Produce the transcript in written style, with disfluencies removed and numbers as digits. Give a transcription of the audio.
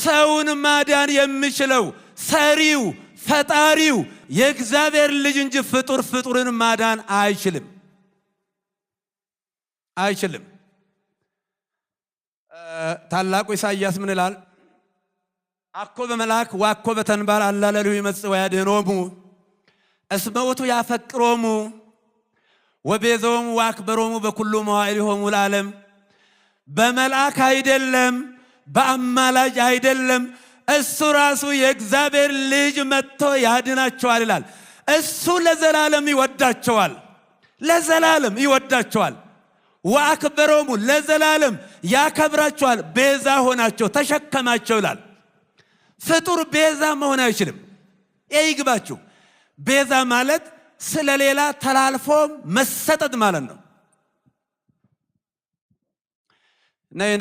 ሰውን ማዳን የሚችለው ሰሪው ፈጣሪው የእግዚአብሔር ልጅ እንጂ ፍጡርን ማዳን አይችልም። ታላቁ ኢሳይያስ ምን ይላል? አኮ በመልአክ ዋኮ በተንባር አላለሉ ይመጽእ ያድኅኖሙ እስመ ውእቱ ያፈቅሮሙ ወቤዞሙ ወአክበሮሙ በኩሉ መዋዕሊሆሙ ለዓለም። በመልአክ አይደለም፣ በአማላጅ አይደለም፣ እሱ ራሱ የእግዚአብሔር ልጅ መጥቶ ያድናቸዋል ይላል። እሱ ለዘላለም ይወዳቸዋል። ወአክበሮሙ ለዘላለም ያከብራቸዋል። ቤዛ ሆናቸው ተሸከማቸው ይላል። ፍጡር ቤዛ መሆን አይችልም። ይግባችሁ። ቤዛ ማለት ስለሌላ ተላልፎ መሰጠት ማለት ነው። ነይ